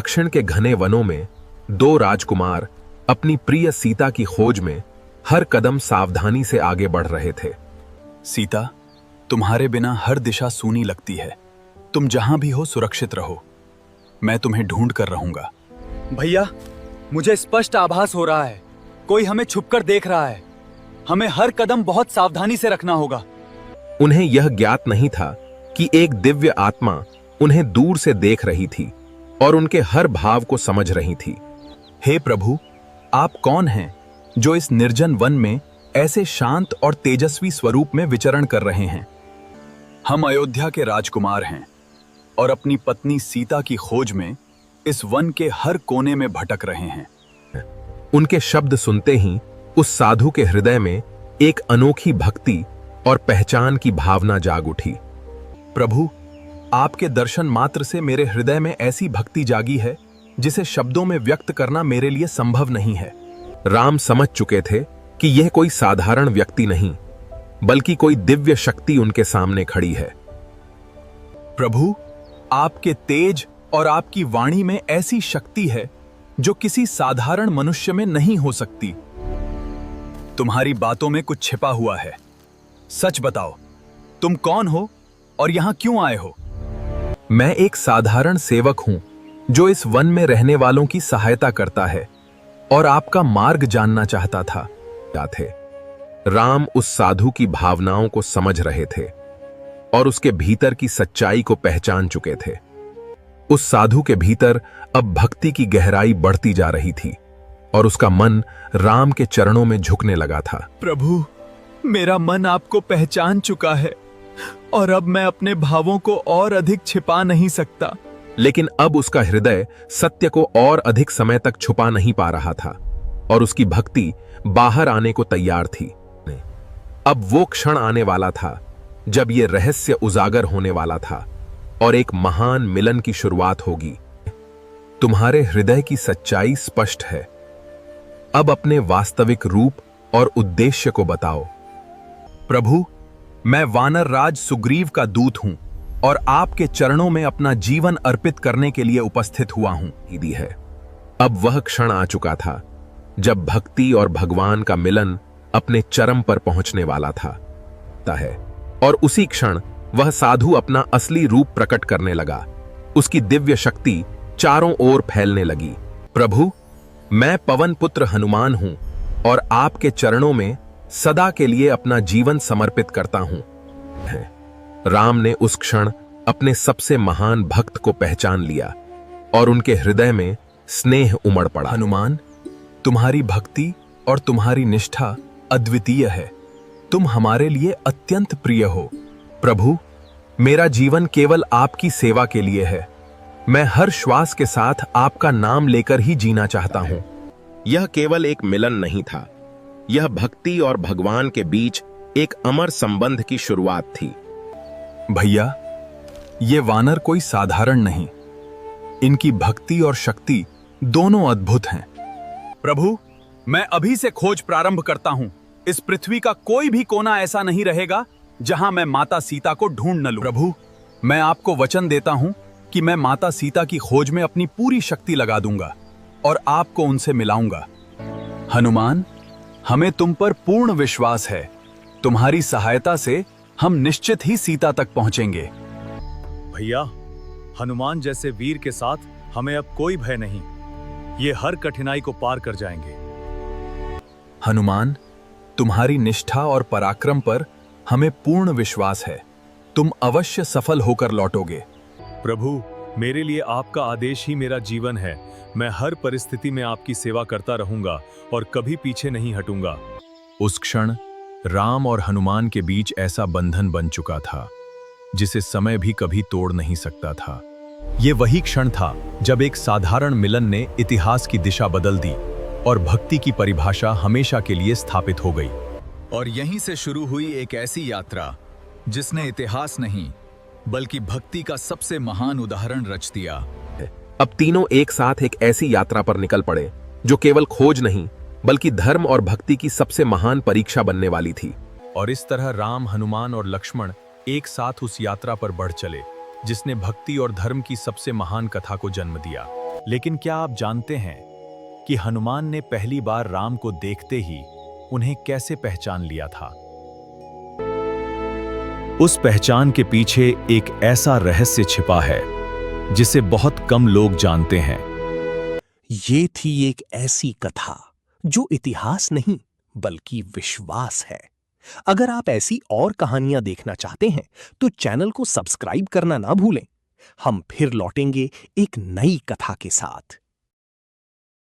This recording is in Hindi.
दक्षिण के घने वनों में दो राजकुमार अपनी प्रिय सीता की खोज में हर कदम सावधानी से आगे बढ़ रहे थे। सीता, तुम्हारे बिना हर दिशा सूनी लगती है। तुम जहां भी हो सुरक्षित रहो। मैं तुम्हें ढूंढ कर रहूंगा। भैया, मुझे स्पष्ट आभास हो रहा है, कोई हमें छुपकर देख रहा है। हमें हर कदम बहुत सावधानी से रखना होगा। उन्हें यह ज्ञात नहीं था कि एक दिव्य आत्मा उन्हें दूर से देख रही थी और उनके हर भाव को समझ रही थी। हे प्रभु, आप कौन हैं जो इस निर्जन वन में ऐसे शांत और तेजस्वी स्वरूप में विचरण कर रहे हैं? हम अयोध्या के राजकुमार हैं और अपनी पत्नी सीता की खोज में इस वन के हर कोने में भटक रहे हैं। उनके शब्द सुनते ही उस साधु के हृदय में एक अनोखी भक्ति और पहचान की भावना जाग उठी। प्रभु, आपके दर्शन मात्र से मेरे हृदय में ऐसी भक्ति जागी है जिसे शब्दों में व्यक्त करना मेरे लिए संभव नहीं है। राम समझ चुके थे कि यह कोई साधारण व्यक्ति नहीं, बल्कि कोई दिव्य शक्ति उनके सामने खड़ी है। प्रभु, आपके तेज और आपकी वाणी में ऐसी शक्ति है जो किसी साधारण मनुष्य में नहीं हो सकती। तुम्हारी बातों में कुछ छिपा हुआ है। सच बताओ, तुम कौन हो और यहां क्यों आए हो? मैं एक साधारण सेवक हूं जो इस वन में रहने वालों की सहायता करता है और आपका मार्ग जानना चाहता था। क्या थे? राम उस साधु की भावनाओं को समझ रहे थे और उसके भीतर की सच्चाई को पहचान चुके थे। उस साधु के भीतर अब भक्ति की गहराई बढ़ती जा रही थी और उसका मन राम के चरणों में झुकने लगा था। प्रभु, मेरा मन आपको पहचान चुका है और अब मैं अपने भावों को और अधिक छिपा नहीं सकता। लेकिन अब उसका हृदय सत्य को और अधिक समय तक छुपा नहीं पा रहा था और उसकी भक्ति बाहर आने को तैयार थी। अब वो क्षण आने वाला था जब ये रहस्य उजागर होने वाला था और एक महान मिलन की शुरुआत होगी। तुम्हारे हृदय की सच्चाई स्पष्ट है। अब अपने वास्तविक रूप और उद्देश्य को बताओ। प्रभु, मैं वानर राज सुग्रीव का दूत हूं और आपके चरणों में अपना जीवन अर्पित करने के लिए उपस्थित हुआ हूं। ईदी है। अब वह क्षण आ चुका था जब भक्ति और भगवान का मिलन अपने चरम पर पहुंचने वाला था। और उसी क्षण वह साधु अपना असली रूप प्रकट करने लगा। उसकी दिव्य शक्ति चारों ओर फैलने लगी। प्रभु, मैं पवन पुत्र हनुमान हूं और आपके चरणों में सदा के लिए अपना जीवन समर्पित करता हूं। राम ने उस क्षण अपने सबसे महान भक्त को पहचान लिया और उनके हृदय में स्नेह उमड़ पड़ा। हनुमान, तुम्हारी भक्ति और तुम्हारी निष्ठा अद्वितीय है। तुम हमारे लिए अत्यंत प्रिय हो। प्रभु, मेरा जीवन केवल आपकी सेवा के लिए है। मैं हर श्वास के साथ आपका नाम लेकर ही जीना चाहता हूं। यह केवल एक मिलन नहीं था, यह भक्ति और भगवान के बीच एक अमर संबंध की शुरुआत थी। भैया, ये वानर कोई साधारण नहीं। इनकी भक्ति और शक्ति दोनों अद्भुत हैं। प्रभु, मैं अभी से खोज प्रारंभ करता हूं। इस पृथ्वी का कोई भी कोना ऐसा नहीं रहेगा जहां मैं माता सीता को ढूंढ न लूं। प्रभु, मैं आपको वचन देता हूं कि मैं माता सीता की खोज में अपनी पूरी शक्ति लगा दूंगा और आपको उनसे मिलाऊंगा। हनुमान, हमें तुम पर पूर्ण विश्वास है। तुम्हारी सहायता से हम निश्चित ही सीता तक पहुंचेंगे। भैया, हनुमान जैसे वीर के साथ हमें अब कोई भय नहीं। ये हर कठिनाई को पार कर जाएंगे। हनुमान, तुम्हारी निष्ठा और पराक्रम पर हमें पूर्ण विश्वास है। तुम अवश्य सफल होकर लौटोगे। प्रभु, मेरे लिए आपका आदेश ही मेरा जीवन है। मैं हर परिस्थिति में आपकी सेवा करता रहूंगा और कभी पीछे नहीं हटूंगा। उस क्षण राम और हनुमान के बीच ऐसा बंधन बन चुका था जिसे समय भी कभी तोड़ नहीं सकता था। ये वही क्षण था जब एक साधारण मिलन ने इतिहास की दिशा बदल दी और भक्ति की परिभाषा हमेशा के लिए स्थापित हो गई। और यहीं से शुरू हुई एक ऐसी यात्रा जिसने इतिहास नहीं बल्कि भक्ति का सबसे महान उदाहरण रच दिया। अब तीनों एक साथ एक ऐसी यात्रा पर निकल पड़े जो केवल खोज नहीं बल्कि धर्म और भक्ति की सबसे महान परीक्षा बनने वाली थी। और इस तरह राम, हनुमान और लक्ष्मण एक साथ उस यात्रा पर बढ़ चले जिसने भक्ति और धर्म की सबसे महान कथा को जन्म दिया। लेकिन क्या आप जानते हैं कि हनुमान ने पहली बार राम को देखते ही उन्हें कैसे पहचान लिया था? उस पहचान के पीछे एक ऐसा रहस्य छिपा है जिसे बहुत कम लोग जानते हैं। ये थी एक ऐसी कथा जो इतिहास नहीं बल्कि विश्वास है। अगर आप ऐसी और कहानियां देखना चाहते हैं तो चैनल को सब्सक्राइब करना ना भूलें। हम फिर लौटेंगे एक नई कथा के साथ।